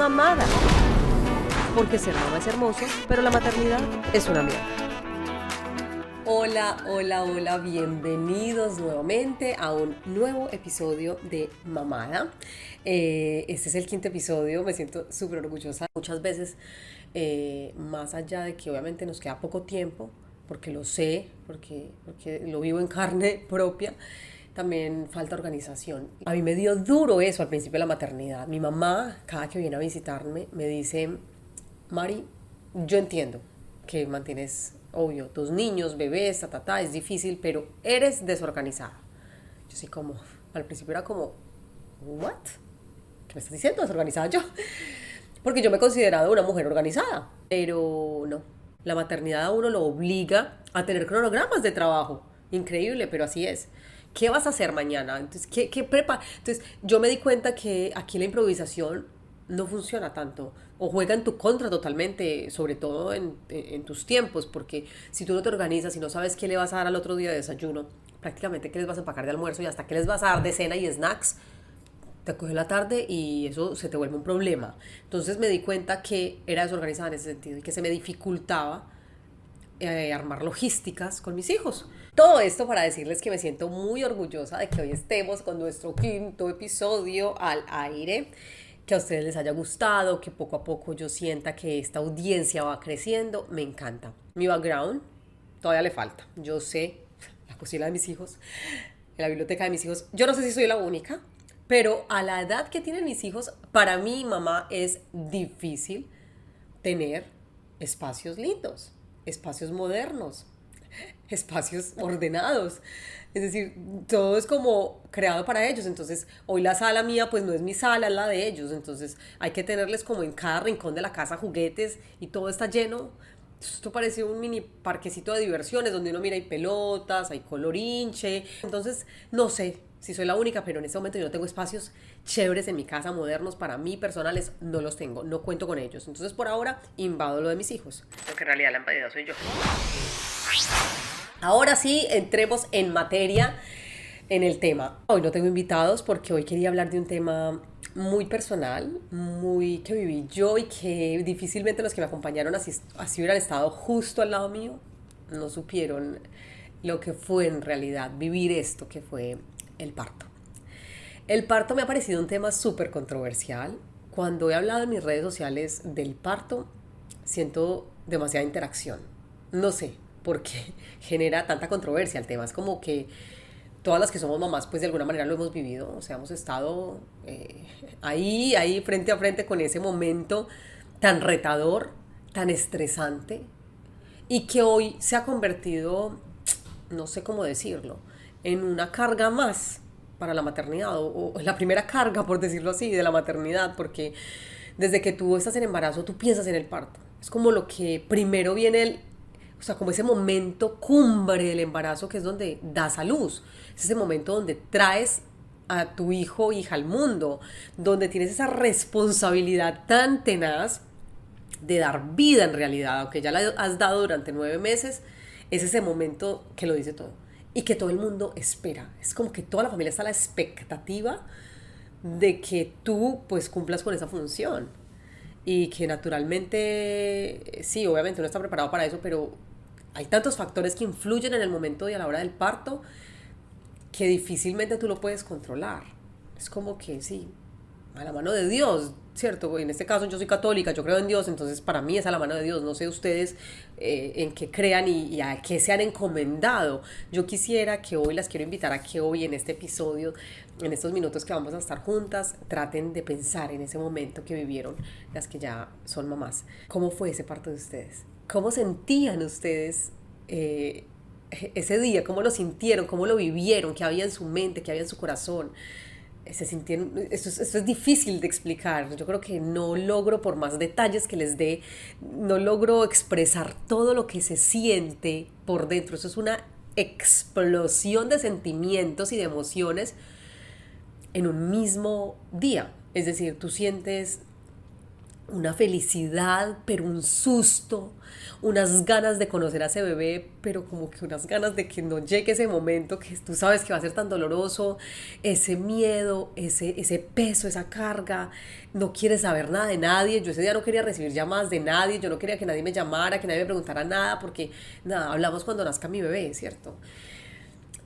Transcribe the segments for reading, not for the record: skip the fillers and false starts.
mamada. Porque ser mamá es hermoso, pero la maternidad es una mierda. Hola, hola, hola, bienvenidos nuevamente a un nuevo episodio de Mamada. Este es el quinto episodio, me siento súper orgullosa. Muchas veces, más allá de que obviamente nos queda poco tiempo, porque lo sé, porque lo vivo en carne propia, también falta organización. A mí me dio duro eso al principio de la maternidad. Mi mamá, cada que viene a visitarme, me dice: Mari, yo entiendo que mantienes, obvio, tus niños, bebés, es difícil, pero eres desorganizada. Yo sí, como, al principio era como, ¿what? ¿Qué me estás diciendo? ¿Desorganizada yo? Porque yo me he considerado una mujer organizada, pero no. La maternidad a uno lo obliga a tener cronogramas de trabajo. Increíble, pero así es. ¿Qué vas a hacer mañana? Entonces, Entonces, yo me di cuenta que aquí la improvisación no funciona tanto o juega en tu contra totalmente, sobre todo en tus tiempos, porque si tú no te organizas y no sabes qué le vas a dar al otro día de desayuno, prácticamente qué les vas a empacar de almuerzo y hasta qué les vas a dar de cena y snacks, te coge la tarde y eso se te vuelve un problema. Entonces me di cuenta que era desorganizada en ese sentido y que se me dificultaba armar logísticas con mis hijos. Todo esto para decirles que me siento muy orgullosa de que hoy estemos con nuestro quinto episodio al aire, que a ustedes les haya gustado, que poco a poco yo sienta que esta audiencia va creciendo. Me encanta. Mi background todavía le falta. Yo sé la cocina de mis hijos, la biblioteca de mis hijos. Yo no sé si soy la única, pero a la edad que tienen mis hijos, para mí, mamá, es difícil tener espacios lindos, espacios modernos, espacios ordenados. Es decir, todo es como creado para ellos. Entonces, hoy la sala mía pues no es mi sala, es la de ellos. Entonces, hay que tenerles como en cada rincón de la casa juguetes y todo está lleno. Esto parece un mini parquecito de diversiones donde uno mira, hay pelotas, hay colorinche. Entonces, no sé si soy la única, pero en este momento yo no tengo espacios chéveres en mi casa, modernos, para mí, personales, no los tengo, no cuento con ellos. Entonces, por ahora, invado lo de mis hijos. Porque en realidad la invadida soy yo. Ahora sí, entremos en materia en el tema. Hoy no tengo invitados porque hoy quería hablar de un tema muy personal, muy que viví yo y que difícilmente los que me acompañaron así hubieran estado justo al lado mío, no supieron lo que fue en realidad vivir esto que fue el parto. El parto me ha parecido un tema súper controversial. Cuando he hablado en mis redes sociales del parto, siento demasiada interacción. No sé por qué genera tanta controversia el tema. Es como que todas las que somos mamás, pues de alguna manera lo hemos vivido. O sea, hemos estado ahí, frente a frente con ese momento tan retador, tan estresante, y que hoy se ha convertido, no sé cómo decirlo, en una carga más para la maternidad, o la primera carga, por decirlo así, de la maternidad, porque desde que tú estás en embarazo, tú piensas en el parto. Es como lo que primero viene o sea, como ese momento cumbre del embarazo, que es donde das a luz. Es ese momento donde traes a tu hijo o hija al mundo, donde tienes esa responsabilidad tan tenaz de dar vida en realidad, aunque ya la has dado durante 9 meses. Es ese momento que lo dice todo y que todo el mundo espera. Es como que toda la familia está a la expectativa de que tú pues cumplas con esa función y que naturalmente, sí, obviamente uno está preparado para eso, pero hay tantos factores que influyen en el momento y a la hora del parto que difícilmente tú lo puedes controlar. Es como que sí, a la mano de Dios, ¿cierto? En este caso yo soy católica, yo creo en Dios, entonces para mí es a la mano de Dios. No sé ustedes en qué crean y a qué se han encomendado. Yo quisiera que hoy, las quiero invitar a que hoy en este episodio, en estos minutos que vamos a estar juntas, traten de pensar en ese momento que vivieron las que ya son mamás. ¿Cómo fue ese parto de ustedes? ¿Cómo sentían ustedes ese día? ¿Cómo lo sintieron? ¿Cómo lo vivieron? ¿Qué había en su mente? ¿Qué había en su corazón? Se sintieron, esto es difícil de explicar. Yo creo que no logro, por más detalles que les dé, no logro expresar todo lo que se siente por dentro. Eso es una explosión de sentimientos y de emociones en un mismo día. Es decir, tú sientes una felicidad, pero un susto, unas ganas de conocer a ese bebé, pero como que unas ganas de que no llegue ese momento que tú sabes que va a ser tan doloroso, ese miedo, ese peso, esa carga, no quieres saber nada de nadie. Yo ese día no quería recibir llamadas de nadie, yo no quería que nadie me llamara, que nadie me preguntara nada, porque nada, hablamos cuando nazca mi bebé, ¿cierto?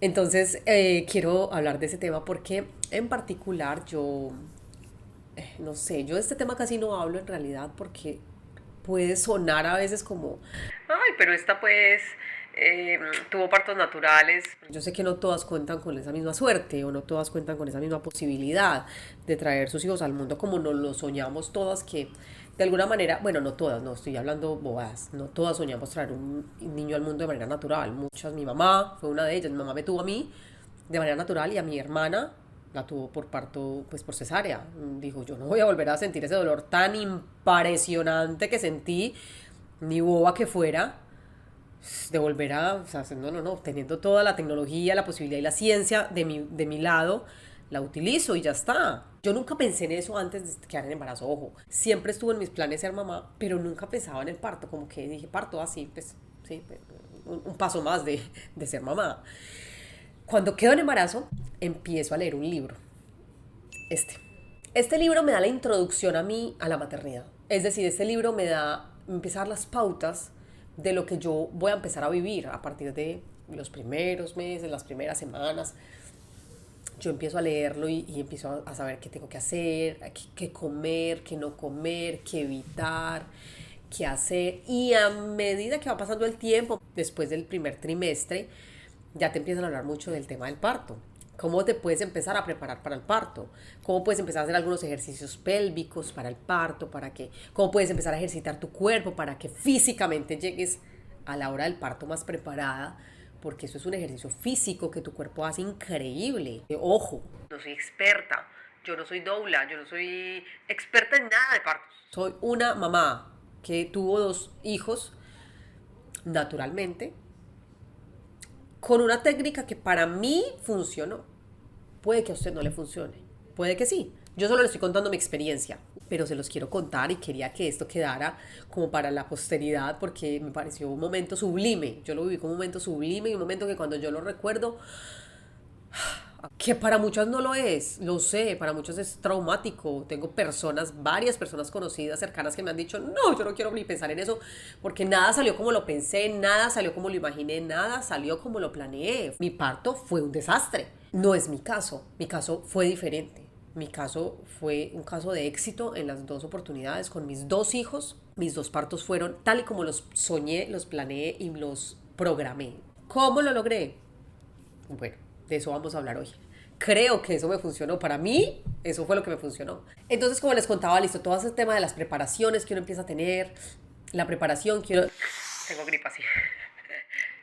Entonces, quiero hablar de ese tema porque en particular yo no sé, yo de este tema casi no hablo en realidad porque puede sonar a veces como, ay, pero esta pues tuvo partos naturales. Yo sé que no todas cuentan con esa misma suerte o no todas cuentan con esa misma posibilidad de traer sus hijos al mundo como nos lo soñamos todas, que de alguna manera, bueno, no todas, no estoy hablando bobadas, no todas soñamos traer un niño al mundo de manera natural. Muchas, mi mamá fue una de ellas, mi mamá me tuvo a mí de manera natural y a mi hermana la tuvo por parto, pues por cesárea. Dijo, yo no voy a volver a sentir ese dolor tan impresionante que sentí, ni boba que fuera, de volver a, o sea, no, no, no, teniendo toda la tecnología, la posibilidad y la ciencia de mi lado, la utilizo y ya está. Yo nunca pensé en eso antes de quedar en embarazo, ojo. Siempre estuvo en mis planes ser mamá, pero nunca pensaba en el parto, como que dije, parto así, pues, sí, un paso más de ser mamá. Cuando quedo en embarazo, empiezo a leer un libro. Este. Este libro me da la introducción a mí, a la maternidad. Es decir, este libro me empieza a dar las pautas de lo que yo voy a empezar a vivir a partir de los primeros meses, las primeras semanas. Yo empiezo a leerlo y empiezo a saber qué tengo que hacer, qué comer, qué no comer, qué evitar, qué hacer. Y a medida que va pasando el tiempo, después del primer trimestre, ya te empiezan a hablar mucho del tema del parto. ¿Cómo te puedes empezar a preparar para el parto? ¿Cómo puedes empezar a hacer algunos ejercicios pélvicos para el parto? ¿Cómo puedes empezar a ejercitar tu cuerpo para que físicamente llegues a la hora del parto más preparada? Porque eso es un ejercicio físico que tu cuerpo hace increíble. Ojo, no soy experta, yo no soy doula, yo no soy experta en nada de partos. Soy una mamá que tuvo 2 hijos naturalmente, con una técnica que para mí funcionó. Puede que a usted no le funcione, puede que sí. Yo solo le estoy contando mi experiencia, pero se los quiero contar y quería que esto quedara como para la posteridad porque me pareció un momento sublime. Yo lo viví como un momento sublime y un momento que cuando yo lo recuerdo, que para muchas no lo es, lo sé, para muchos es traumático. Tengo personas, varias personas conocidas, cercanas que me han dicho, no, yo no quiero ni pensar en eso, porque nada salió como lo pensé, nada salió como lo imaginé, nada salió como lo planeé. Mi parto fue un desastre. No es mi caso fue diferente. Mi caso fue un caso de éxito en las 2 oportunidades con mis 2 hijos. Mis 2 partos fueron tal y como los soñé, los planeé y los programé. ¿Cómo lo logré? Bueno, de eso vamos a hablar hoy. Creo que eso me funcionó. Para mí, eso fue lo que me funcionó. Entonces, como les contaba, listo, todo ese tema de las preparaciones que uno empieza a tener, la preparación que uno... Tengo gripa, sí.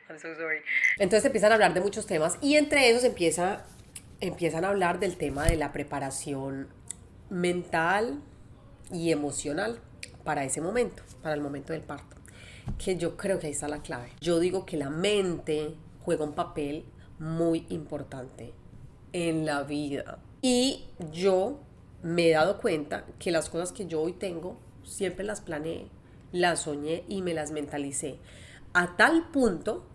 I'm so sorry. Entonces empiezan a hablar de muchos temas y entre esos empiezan a hablar del tema de la preparación mental y emocional para ese momento, para el momento del parto. Que yo creo que ahí está la clave. Yo digo que la mente juega un papel muy importante en la vida. Y yo me he dado cuenta que las cosas que yo hoy tengo, siempre las planeé, las soñé y me las mentalicé. A tal punto,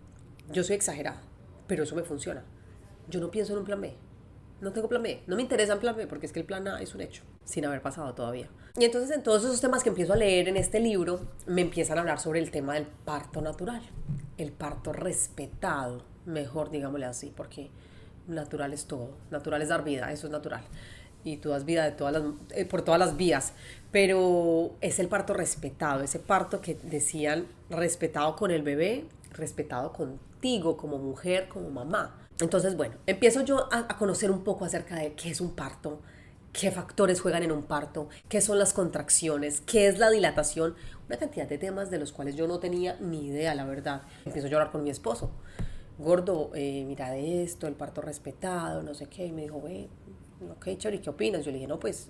yo soy exagerada, pero eso me funciona. Yo no pienso en un plan B. No tengo plan B. No me interesa el plan B porque es que el plan A es un hecho, sin haber pasado todavía. Y entonces en todos esos temas que empiezo a leer en este libro, me empiezan a hablar sobre el tema del parto natural. El parto respetado, mejor digámosle así, porque natural es todo. Natural es dar vida, eso es natural. Y tú das vida por todas las vías. Pero es el parto respetado, ese parto que decían respetado con el bebé, respetado contigo como mujer, como mamá. Entonces, bueno, empiezo yo a conocer un poco acerca de qué es un parto, qué factores juegan en un parto, qué son las contracciones, qué es la dilatación, una cantidad de temas de los cuales yo no tenía ni idea, la verdad. Empiezo yo a hablar con mi esposo. Gordo, mira de esto, el parto respetado, no sé qué. Y me dijo, güey, ok, Chori, ¿qué opinas? Yo le dije, no, pues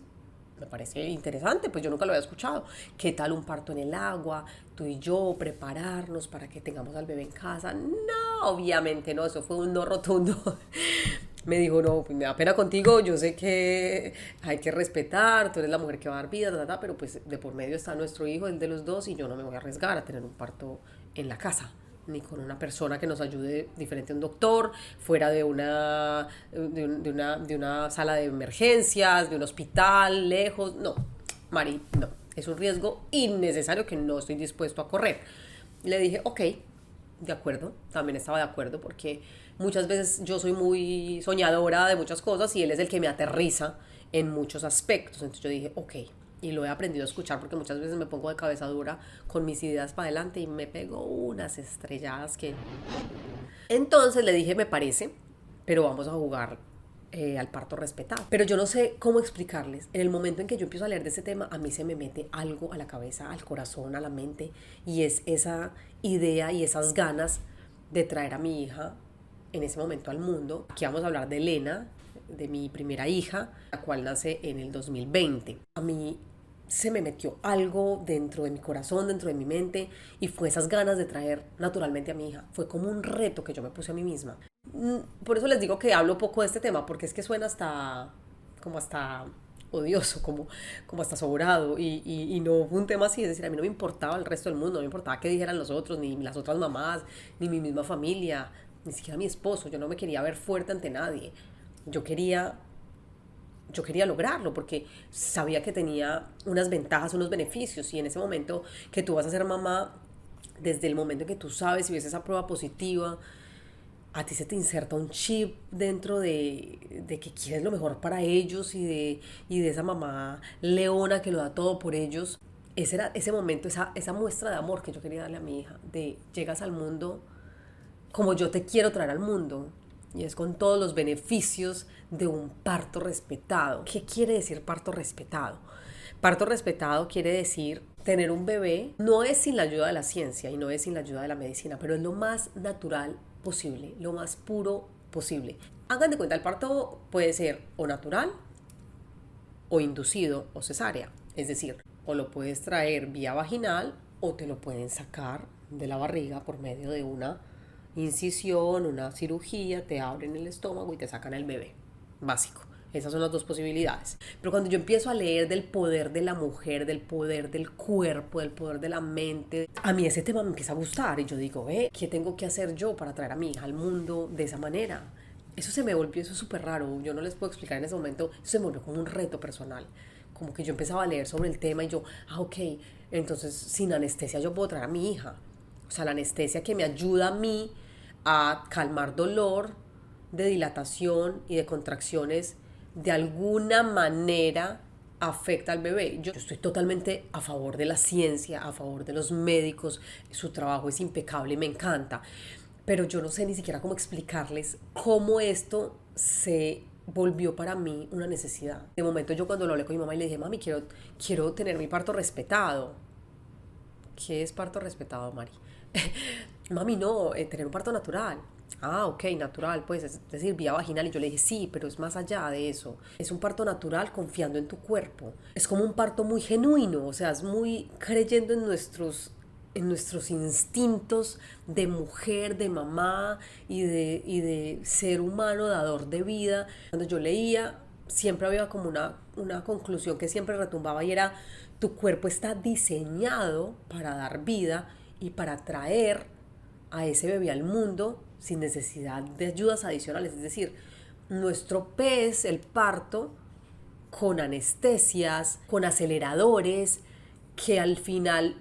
me parece interesante, pues yo nunca lo había escuchado. ¿Qué tal un parto en el agua? Tú y yo, prepararnos para que tengamos al bebé en casa. No, obviamente no, eso fue un no rotundo. me dijo, no, pues me da pena contigo, yo sé que hay que respetar, tú eres la mujer que va a dar vida, pero pues de por medio está nuestro hijo, el de los dos, y yo no me voy a arriesgar a tener un parto en la casa ni con una persona que nos ayude diferente a un doctor, fuera de una sala de emergencias, de un hospital, lejos. No, Mari, no. Es un riesgo innecesario que no estoy dispuesto a correr. Le dije, ok, de acuerdo, también estaba de acuerdo porque muchas veces yo soy muy soñadora de muchas cosas y él es el que me aterriza en muchos aspectos. Entonces yo dije, ok, y lo he aprendido a escuchar porque muchas veces me pongo de cabeza dura con mis ideas para adelante y me pego unas estrelladas que... Entonces le dije, me parece, pero vamos a jugar al parto respetado. Pero yo no sé cómo explicarles. En el momento en que yo empiezo a leer de ese tema, a mí se me mete algo a la cabeza, al corazón, a la mente, y es esa idea y esas ganas de traer a mi hija en ese momento al mundo. Aquí vamos a hablar de Elena, de mi primera hija, la cual nace en el 2020. A mí se me metió algo dentro de mi corazón, dentro de mi mente, y fue esas ganas de traer naturalmente a mi hija. Fue como un reto que yo me puse a mí misma. Por eso les digo que hablo poco de este tema, porque es que suena hasta odioso, como hasta sobrado, y no fue un tema así. Es decir, a mí no me importaba el resto del mundo, no me importaba qué dijeran los otros, ni las otras mamás, ni mi misma familia, ni siquiera mi esposo. Yo no me quería ver fuerte ante nadie. Yo quería yo quería lograrlo porque sabía que tenía unas ventajas, unos beneficios, y en ese momento que tú vas a ser mamá, desde el momento en que tú sabes si ves esa prueba positiva, a ti se te inserta un chip dentro de que quieres lo mejor para ellos y de esa mamá leona que lo da todo por ellos. Ese era ese momento, esa muestra de amor que yo quería darle a mi hija, de llegas al mundo como yo te quiero traer al mundo. Y es con todos los beneficios de un parto respetado. ¿Qué quiere decir parto respetado? Parto respetado quiere decir tener un bebé. No es sin la ayuda de la ciencia y no es sin la ayuda de la medicina, pero es lo más natural posible, lo más puro posible. Hagan de cuenta, el parto puede ser o natural o inducido o cesárea. Es decir, o lo puedes traer vía vaginal o te lo pueden sacar de la barriga por medio de una incisión, una cirugía, te abren el estómago y te sacan el bebé. Básico. Esas son las dos posibilidades. Pero cuando yo empiezo a leer del poder de la mujer, del poder del cuerpo, del poder de la mente, a mí ese tema me empieza a gustar y yo digo, ¿qué tengo que hacer yo para traer a mi hija al mundo de esa manera? Eso se me volvió, eso es súper raro, yo no les puedo explicar en ese momento, eso se me volvió como un reto personal. Como que yo empezaba a leer sobre el tema y yo, ok, entonces sin anestesia yo puedo traer a mi hija. O sea, la anestesia que me ayuda a mí a calmar dolor de dilatación y de contracciones, de alguna manera afecta al bebé. Yo estoy totalmente a favor de la ciencia, a favor de los médicos, su trabajo es impecable y me encanta, pero yo no sé ni siquiera cómo explicarles cómo esto se volvió para mí una necesidad. De momento yo cuando lo hablé con mi mamá y le dije, mami, quiero tener mi parto respetado. ¿Qué es parto respetado, Mari? Mami, no, tener un parto natural. Ah, ok, natural, pues, es decir, vía vaginal. Y yo le dije, sí, pero es más allá de eso. Es un parto natural confiando en tu cuerpo. Es como un parto muy genuino, o sea, es muy creyendo en nuestros instintos de mujer, de mamá y de ser humano, dador de vida. Cuando yo leía, siempre había como una conclusión que siempre retumbaba y era, tu cuerpo está diseñado para dar vida y para traer a ese bebé al mundo sin necesidad de ayudas adicionales. Es decir, nuestro pez, el parto, con anestesias, con aceleradores, que al final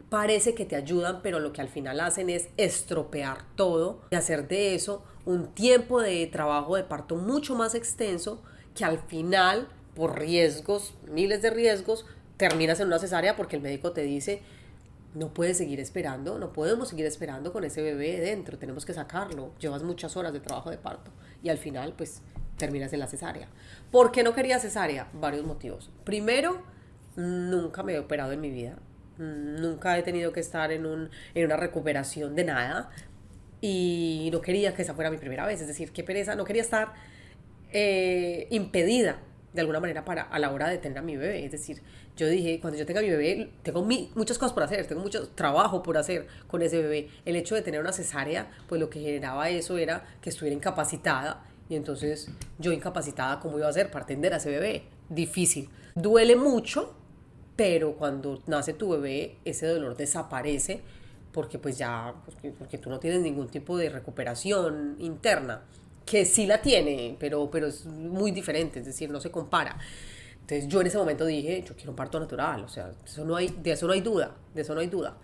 parece que te ayudan, pero lo que al final hacen es estropear todo y hacer de eso un tiempo de trabajo de parto mucho más extenso, que al final, por riesgos, miles de riesgos, terminas en una cesárea porque el médico te dice, no puedes seguir esperando, no podemos seguir esperando con ese bebé dentro, tenemos que sacarlo, llevas muchas horas de trabajo de parto y al final pues terminas en la cesárea. ¿Por qué no quería cesárea? Varios motivos. Primero, nunca me he operado en mi vida, nunca he tenido que estar en una recuperación de nada y no quería que esa fuera mi primera vez, es decir, qué pereza, no quería estar impedida de alguna manera a la hora de tener a mi bebé. Es decir, yo dije, cuando yo tenga mi bebé, tengo muchas cosas por hacer, tengo mucho trabajo por hacer con ese bebé. El hecho de tener una cesárea, pues lo que generaba eso era que estuviera incapacitada Y entonces yo incapacitada, ¿cómo iba a hacer para atender a ese bebé? Difícil. Duele mucho, pero cuando nace tu bebé, ese dolor desaparece porque pues ya, porque tú no tienes ningún tipo de recuperación interna, que sí la tiene, pero es muy diferente, es decir, no se compara. Entonces yo en ese momento dije, yo quiero un parto natural, o sea, eso no hay, de eso no hay duda, de eso no hay duda.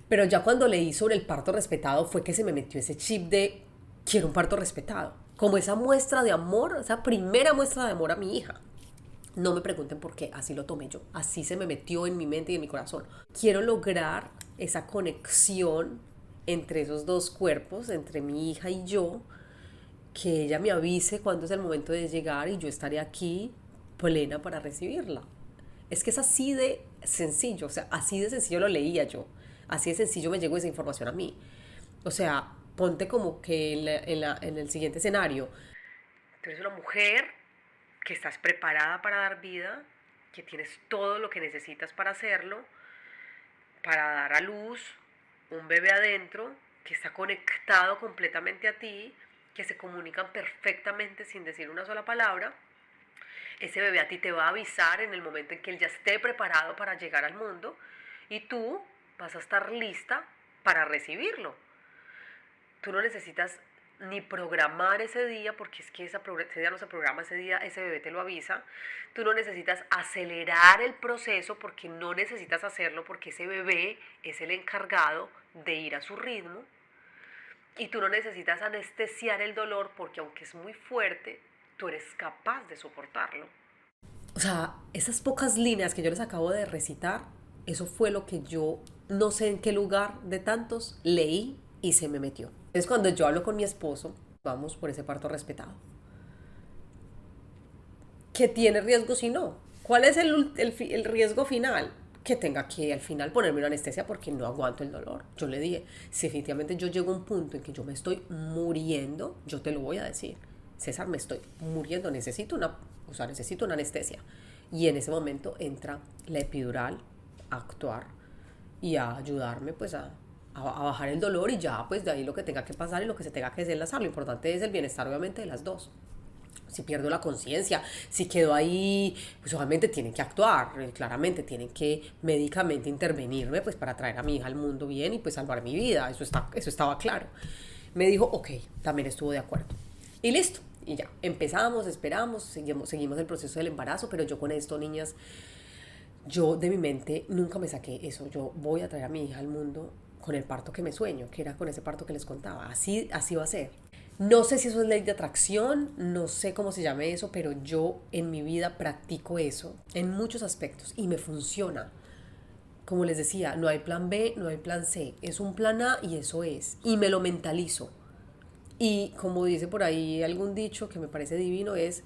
Pero ya cuando leí sobre el parto respetado fue que se me metió ese chip de quiero un parto respetado, como esa muestra de amor, esa primera muestra de amor a mi hija. No me pregunten por qué, así lo tomé yo, así se me metió en mi mente y en mi corazón. Quiero lograr esa conexión entre esos dos cuerpos, entre mi hija y yo, que ella me avise cuándo es el momento de llegar y yo estaré aquí plena para recibirla. Es que es así de sencillo, o sea, así de sencillo lo leía yo, así de sencillo me llegó esa información a mí. O sea, ponte como que en el siguiente escenario, tú eres una mujer que estás preparada para dar vida, que tienes todo lo que necesitas para hacerlo, para dar a luz un bebé adentro, que está conectado completamente a ti, que se comunican perfectamente sin decir una sola palabra. Ese bebé a ti te va a avisar en el momento en que él ya esté preparado para llegar al mundo y tú vas a estar lista para recibirlo. Tú no necesitas ni programar ese día, porque es que ese día no se programa, ese día ese bebé te lo avisa. Tú no necesitas acelerar el proceso, porque no necesitas hacerlo, porque ese bebé es el encargado de ir a su ritmo. Y tú no necesitas anestesiar el dolor, porque aunque es muy fuerte, tú eres capaz de soportarlo. O sea, esas pocas líneas que yo les acabo de recitar, eso fue lo que yo no sé en qué lugar de tantos leí y se me metió. Es cuando yo hablo con mi esposo, vamos por ese parto respetado. ¿Que tiene riesgos y no? ¿Cuál es el riesgo final? Que tenga que al final ponerme una anestesia porque no aguanto el dolor. Yo le dije, si efectivamente yo llego a un punto en que yo me estoy muriendo, yo te lo voy a decir. César, me estoy muriendo, necesito una anestesia. Y en ese momento entra la epidural a actuar y a ayudarme pues a bajar el dolor, y ya pues de ahí lo que tenga que pasar y lo que se tenga que desenlazar. Lo importante es el bienestar obviamente de las dos. Si pierdo la conciencia, si quedo ahí, pues obviamente tienen que actuar, claramente tienen que médicamente intervenirme pues para traer a mi hija al mundo bien y pues salvar mi vida, eso estaba claro. Me dijo, ok, también estuvo de acuerdo. Y listo, y ya, empezamos, esperamos, seguimos el proceso del embarazo, pero yo con esto, niñas, yo de mi mente nunca me saqué eso. Yo voy a traer a mi hija al mundo con el parto que me sueño, que era con ese parto que les contaba. Así va a ser. No sé si eso es ley de atracción, no sé cómo se llame eso, pero yo en mi vida practico eso en muchos aspectos y me funciona. Como les decía, no hay plan B, no hay plan C, es un plan A y eso es. Y me lo mentalizo. Y como dice por ahí algún dicho que me parece divino es,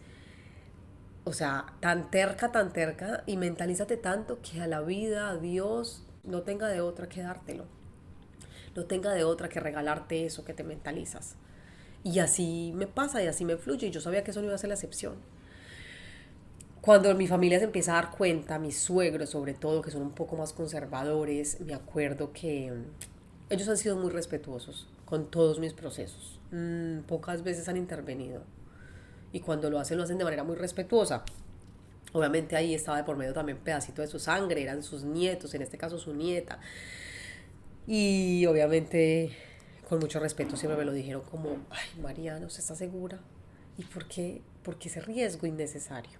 o sea, tan terca y mentalízate tanto que a la vida, a Dios, no tenga de otra que dártelo. No tenga de otra que regalarte eso que te mentalizas. Y así me pasa y así me fluye. Y yo sabía que eso no iba a ser la excepción. Cuando mi familia se empieza a dar cuenta, mis suegros sobre todo, que son un poco más conservadores, me acuerdo que ellos han sido muy respetuosos con todos mis procesos. Pocas veces han intervenido. Y cuando lo hacen de manera muy respetuosa. Obviamente ahí estaba de por medio también pedacito de su sangre, eran sus nietos, en este caso su nieta. Y obviamente con mucho respeto siempre me lo dijeron como, ay Mariana, ¿usted está segura? ¿Y por qué? Porque ese riesgo innecesario.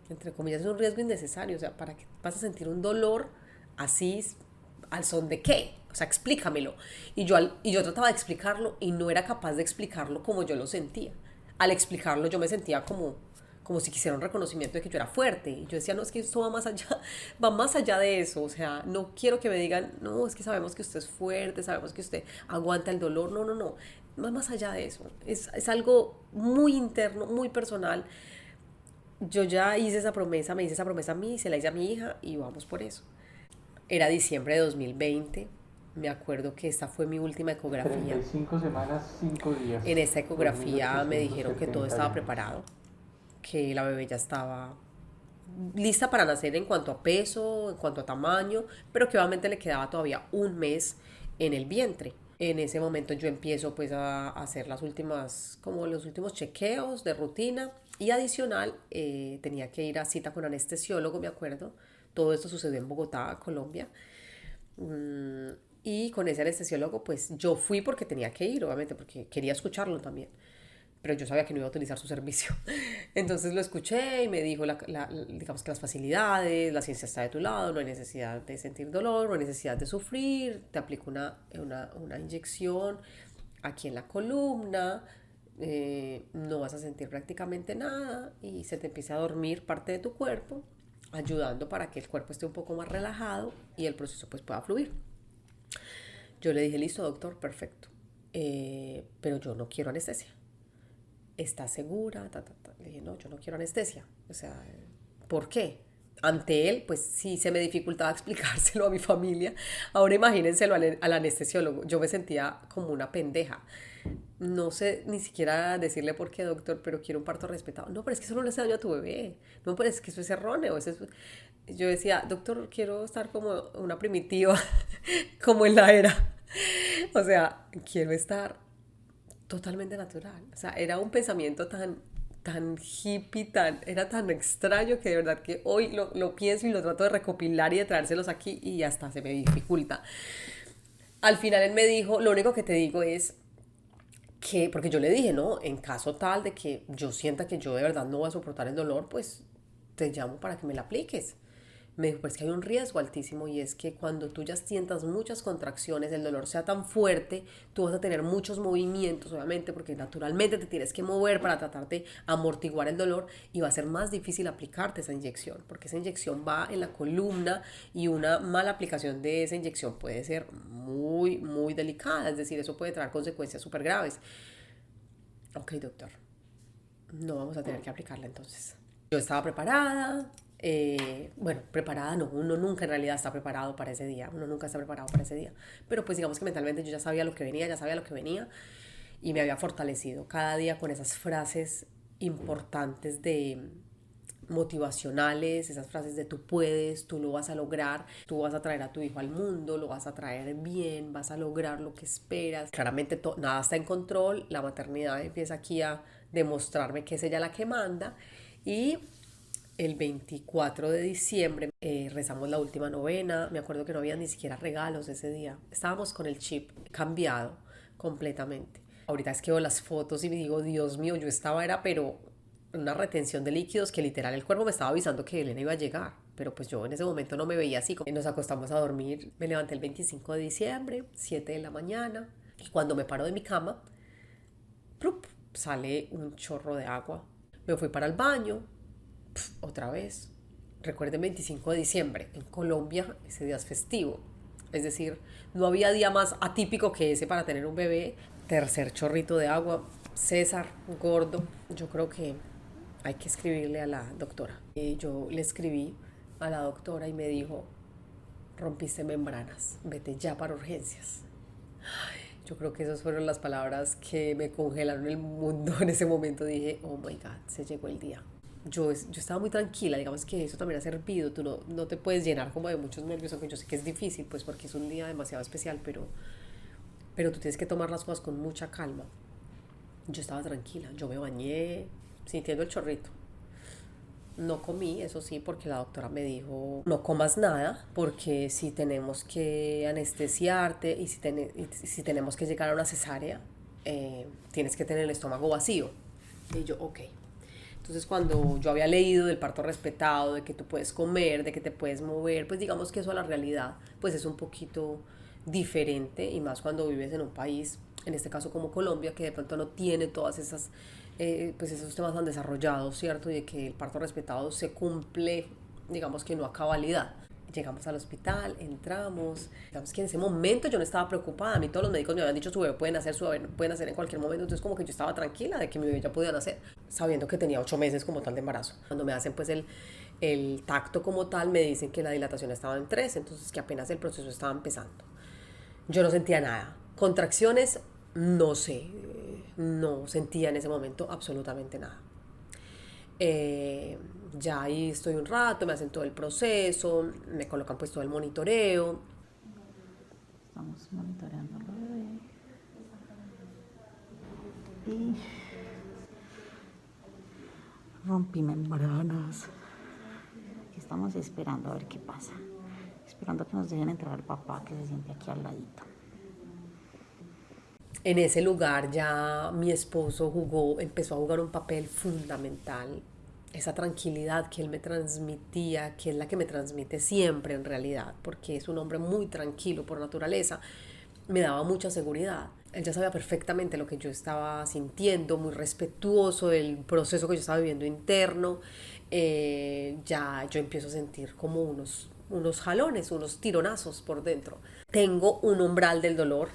Entre comillas es un riesgo innecesario. O sea, ¿para qué vas a sentir un dolor así al son de qué? O sea, explícamelo. Y yo trataba de explicarlo y no era capaz de explicarlo como yo lo sentía. Al explicarlo yo me sentía como si quisiera un reconocimiento de que yo era fuerte. Y yo decía, no, es que esto va más allá, va más allá de eso. O sea, no quiero que me digan, no, es que sabemos que usted es fuerte, sabemos que usted aguanta el dolor. No, no, no. Va más allá de eso. Es algo muy interno, muy personal. Yo ya hice esa promesa, me hice esa promesa a mí, se la hice a mi hija y vamos por eso. Era diciembre de 2020. Me acuerdo que esta fue mi última ecografía. 35 semanas, 5 días. En esta ecografía me dijeron que todo estaba 2871. preparado, que la bebé ya estaba lista para nacer en cuanto a peso, en cuanto a tamaño, pero que obviamente le quedaba todavía un mes en el vientre. En ese momento yo empiezo pues a hacer las últimas, como los últimos chequeos de rutina y adicional tenía que ir a cita con anestesiólogo, me acuerdo. Todo esto sucedió en Bogotá, Colombia. Mm, y con ese anestesiólogo pues yo fui porque tenía que ir, obviamente, porque quería escucharlo también. Pero yo sabía que no iba a utilizar su servicio. Entonces lo escuché y me dijo, digamos que las facilidades, la ciencia está de tu lado, no hay necesidad de sentir dolor, no hay necesidad de sufrir, te aplico una inyección aquí en la columna, no vas a sentir prácticamente nada y se te empieza a dormir parte de tu cuerpo, ayudando para que el cuerpo esté un poco más relajado y el proceso pues pueda fluir. Yo le dije, listo doctor, perfecto, pero yo no quiero anestesia. ¿Estás segura? Ta, ta, ta. Le dije, no, yo no quiero anestesia. O sea, ¿por qué? Ante él, pues sí se me dificultaba explicárselo a mi familia. Ahora imagínenselo al anestesiólogo. Yo me sentía como una pendeja. No sé ni siquiera decirle por qué, doctor, pero quiero un parto respetado. No, pero es que eso no le hace daño a tu bebé. No, pero es que eso es erróneo. Yo decía, doctor, quiero estar como una primitiva, como en la era. O sea, quiero estar totalmente natural. O sea, era un pensamiento tan hippie, era tan extraño que de verdad que hoy lo pienso y lo trato de recopilar y de traérselos aquí y hasta se me dificulta. Al final él me dijo, lo único que te digo es que, porque yo le dije, no, en caso tal de que yo sienta que yo de verdad no voy a soportar el dolor, pues te llamo para que me la apliques. Me dijo, pues que hay un riesgo altísimo y es que cuando tú ya sientas muchas contracciones, el dolor sea tan fuerte, tú vas a tener muchos movimientos, obviamente, porque naturalmente te tienes que mover para tratar de amortiguar el dolor y va a ser más difícil aplicarte esa inyección, porque esa inyección va en la columna y una mala aplicación de esa inyección puede ser muy, muy delicada, es decir, eso puede traer consecuencias súper graves. Ok, doctor, no vamos a tener que aplicarla entonces. Yo estaba preparada, bueno, preparada no, uno nunca en realidad está preparado para ese día, uno nunca está preparado para ese día, pero pues digamos que mentalmente yo ya sabía lo que venía, ya sabía lo que venía y me había fortalecido cada día con esas frases importantes de motivacionales, esas frases de tú puedes, tú lo vas a lograr, tú vas a traer a tu hijo al mundo, lo vas a traer bien, vas a lograr lo que esperas. Claramente nada está en control, la maternidad empieza aquí a demostrarme que es ella la que manda y el 24 de diciembre rezamos la última novena, me acuerdo que no había ni siquiera regalos ese día, estábamos con el chip cambiado completamente. Ahorita es que veo las fotos y me digo, Dios mío, yo estaba era pero una retención de líquidos que literal el cuerpo me estaba avisando que Elena iba a llegar, pero pues yo en ese momento no me veía así. Nos acostamos a dormir, me levanté el 25 de diciembre, 7 de la mañana, y cuando me paro de mi cama, ¡plup!, sale un chorro de agua. Me fui para el baño, otra vez. Recuerden 25 de diciembre, en Colombia ese día es festivo, es decir, no había día más atípico que ese para tener un bebé. Tercer chorrito de agua. César, gordo, yo creo que hay que escribirle a la doctora. Yo le escribí a la doctora y me dijo, rompiste membranas, vete ya para urgencias. Yo creo que esas fueron las palabras que me congelaron el mundo en ese momento. Dije, oh my God, se llegó el día. Yo estaba muy tranquila, digamos que eso también ha servido, tú no te puedes llenar como de muchos nervios, aunque yo sé que es difícil, pues porque es un día demasiado especial, pero tú tienes que tomar las cosas con mucha calma. Yo estaba tranquila, yo me bañé sintiendo el chorrito. No comí, eso sí, porque la doctora me dijo, no comas nada, porque si tenemos que anestesiarte y si tenemos que llegar a una cesárea, tienes que tener el estómago vacío. Y yo, ok. Entonces cuando yo había leído del parto respetado, de que tú puedes comer, de que te puedes mover, pues digamos que eso a la realidad pues es un poquito diferente y más cuando vives en un país, en este caso como Colombia, que de pronto no tiene todas esas, pues esos temas tan desarrollados, ¿cierto? Y de que el parto respetado se cumple, digamos que no a cabalidad. Llegamos al hospital, entramos, digamos que en ese momento yo no estaba preocupada, a mí todos los médicos me habían dicho su bebé su bebé puede nacer en cualquier momento, entonces como que yo estaba tranquila de que mi bebé ya podía nacer, sabiendo que tenía 8 meses como tal de embarazo. Cuando me hacen pues el tacto como tal, me dicen que la dilatación estaba en 3, entonces que apenas el proceso estaba empezando. Yo no sentía nada, contracciones, no sé, no sentía en ese momento absolutamente nada. Ya ahí estoy un rato, me hacen todo el proceso, me colocan pues todo el monitoreo. Estamos monitoreando al bebé. y rompí membranas. Aquí estamos esperando a ver qué pasa. Esperando que nos dejen entrar al papá que se siente aquí al ladito. En ese lugar ya mi esposo empezó a jugar un papel fundamental. Esa tranquilidad que él me transmitía, que es la que me transmite siempre en realidad, porque es un hombre muy tranquilo por naturaleza, me daba mucha seguridad. Él ya sabía perfectamente lo que yo estaba sintiendo, muy respetuoso del proceso que yo estaba viviendo interno. Ya yo empiezo a sentir como unos jalones, unos tironazos por dentro. Tengo un umbral del dolor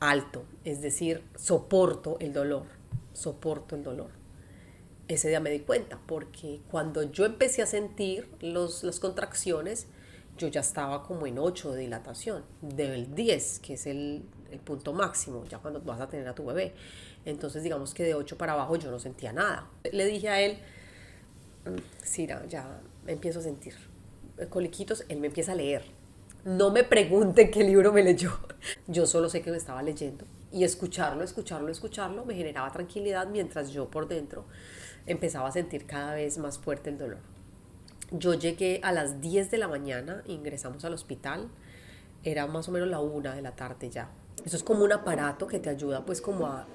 alto, es decir, soporto el dolor, soporto el dolor. Ese día me di cuenta, porque cuando yo empecé a sentir las contracciones, yo ya estaba como en 8 de dilatación, del 10, que es el punto máximo, ya cuando vas a tener a tu bebé. Entonces digamos que de 8 para abajo yo no sentía nada. Le dije a él, Cira, ya empiezo a sentir coliquitos, él me empieza a leer. No me pregunten qué libro me leyó. Yo solo sé que me estaba leyendo. Y escucharlo me generaba tranquilidad mientras yo por dentro empezaba a sentir cada vez más fuerte el dolor. Yo llegué a las 10 de la mañana, ingresamos al hospital, era más o menos la 1 de la tarde ya. Eso es como un aparato que te ayuda pues como a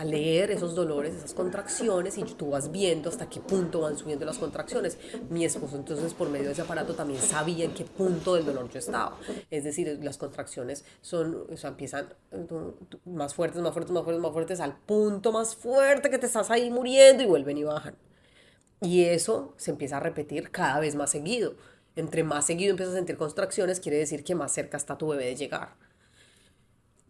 leer esos dolores, esas contracciones, y tú vas viendo hasta qué punto van subiendo las contracciones. Mi esposo entonces por medio de ese aparato también sabía en qué punto del dolor yo estaba. Es decir, las contracciones empiezan más fuertes, más fuertes, más fuertes, más fuertes, al punto más fuerte que te estás ahí muriendo, y vuelven y bajan. Y eso se empieza a repetir cada vez más seguido. Entre más seguido empiezas a sentir contracciones, quiere decir que más cerca está tu bebé de llegar.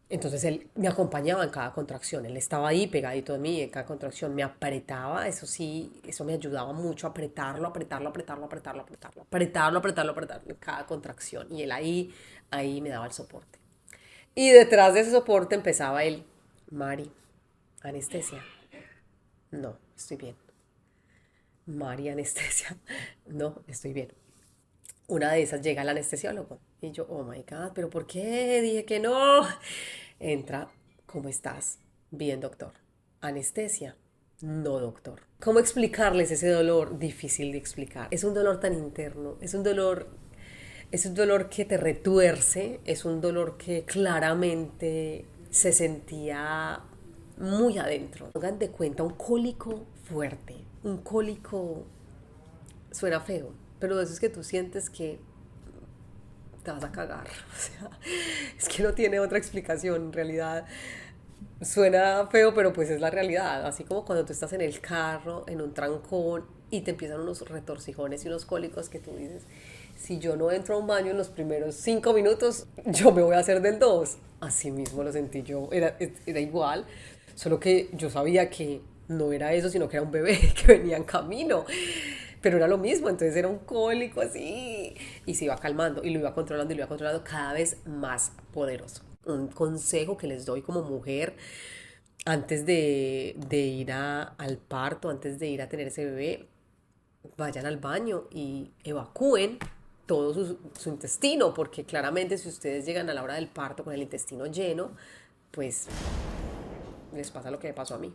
Entonces él me acompañaba en cada contracción, él estaba ahí pegadito de mí en cada contracción, me apretaba, eso sí, eso me ayudaba mucho a apretarlo en cada contracción, y él ahí me daba el soporte. Y detrás de ese soporte empezaba él, Mari, anestesia, no, estoy bien. Mari, anestesia, no, estoy bien. Una de esas llega el anestesiólogo y yo, oh my God, ¿pero por qué? Dije que no. Entra, ¿cómo estás? Bien, doctor. Anestesia. No, doctor. ¿Cómo explicarles ese dolor? Difícil de explicar. Es un dolor tan interno, es un dolor que te retuerce, es un dolor que claramente se sentía muy adentro. Hagan de cuenta un cólico fuerte, un cólico, suena feo, pero eso es que tú sientes que te vas a cagar. O sea, es que no tiene otra explicación en realidad. Suena feo, pero pues es la realidad. Así como cuando tú estás en el carro, en un trancón, y te empiezan unos retorcijones y unos cólicos que tú dices, si yo no entro a un baño en los primeros 5 minutos, yo me voy a hacer del 2. Así mismo lo sentí yo, era igual, solo que yo sabía que no era eso, sino que era un bebé que venía en camino. Pero era lo mismo, entonces era un cólico así, y se iba calmando y lo iba controlando cada vez más poderoso. Un consejo que les doy como mujer antes de ir al parto, antes de ir a tener ese bebé, vayan al baño y evacúen todo su intestino, porque claramente si ustedes llegan a la hora del parto con el intestino lleno, pues les pasa lo que me pasó a mí.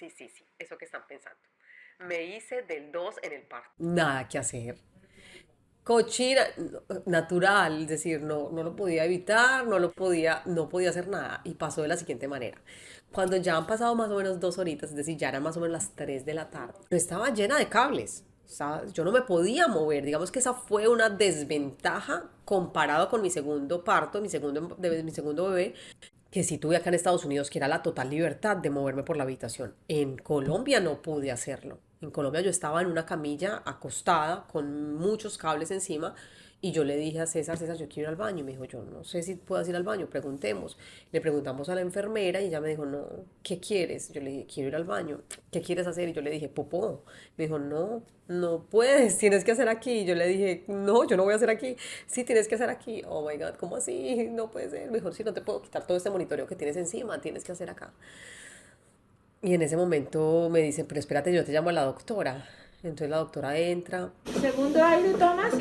Sí, sí, eso que están pensando. Me hice del 2 en el parto. Nada que hacer. Cochina, natural, es decir, no lo podía evitar, no podía hacer nada. Y pasó de la siguiente manera. Cuando ya han pasado más o menos 2 horitas, es decir, ya eran más o menos las 3 de la tarde, yo estaba llena de cables. Yo no me podía mover. Digamos que esa fue una desventaja comparado con mi segundo parto, mi segundo bebé, que sí tuve acá en Estados Unidos, que era la total libertad de moverme por la habitación. En Colombia no pude hacerlo. En Colombia yo estaba en una camilla acostada con muchos cables encima, y yo le dije a César, César, yo quiero ir al baño. Y me dijo, yo no sé si puedas ir al baño, preguntemos. Le preguntamos a la enfermera y ella me dijo, no, ¿qué quieres? Yo le dije, quiero ir al baño. ¿Qué quieres hacer? Y yo le dije, popó. Me dijo, no, no puedes, tienes que hacer aquí. Y yo le dije, no, yo no voy a hacer aquí. Sí, tienes que hacer aquí. Oh my God, ¿cómo así? No puede ser. Mejor si no te puedo quitar todo este monitoreo que tienes encima, tienes que hacer acá. Y en ese momento me dicen, pero espérate, yo te llamo a la doctora. Entonces la doctora entra. Segundo aire, Tomás.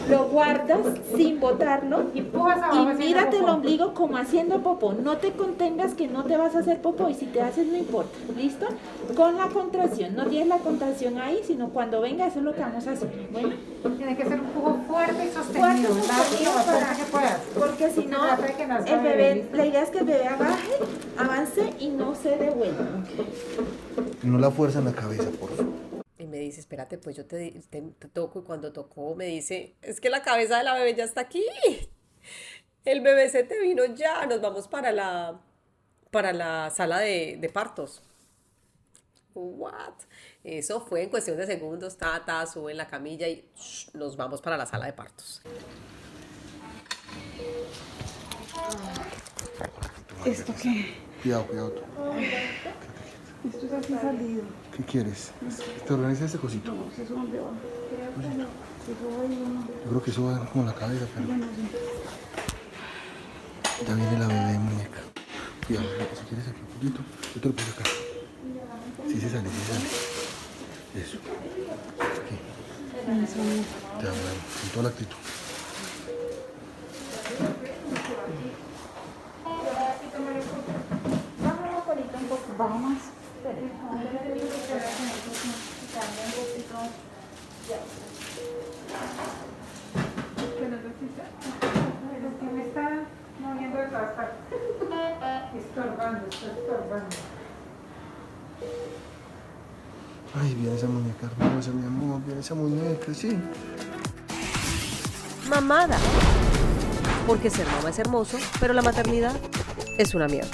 lo guardas sin botarlo Y empujas y abajo haciendo mírate el popó. ombligo como haciendo popó. No te contengas que no te vas a hacer popó y si te haces no importa. ¿Listo? Con la contracción. No tienes la contracción ahí, sino cuando venga, eso es lo que vamos a hacer. Bueno, Tiene que ser un jugo fuerte y fuerte sostenido. sostenido Lo más para- fuerte que puedas. porque si Se no, trata de que nazca el bebé, ¿listo? la idea es que el bebé baje, avance y no se devuelva. No la fuerza en la cabeza, por favor. Y me dice, espérate, pues yo te toco. Y cuando tocó me dice, es que la cabeza de la bebé ya está aquí. El bebé se te vino ya. Nos vamos para la sala de partos. What? Eso fue en cuestión de segundos. Sube en la camilla y nos vamos para la sala de partos. ¿Esto qué? Cuidado, cuidado tú. Esto es así salido. ¿Qué quieres? ¿Te organiza este cosito? No sé dónde va. Yo creo que eso va como la cabeza, pero... Ya viene la bebé, muñeca. Cuidado, si quieres aquí un poquito, yo te lo pongo acá. Sí se sale, sí se sale. Eso. Aquí. Te amo, con toda la actitud. Vamos Corito, un poco. Vamos más. Lo que me está moviendo de todas partes. Estorbando, está estorbando. Ay, viene esa muñeca hermosa, mi amor. Viene esa muñeca, sí. Mamada. Porque ser mamá es hermoso, pero la maternidad es una mierda.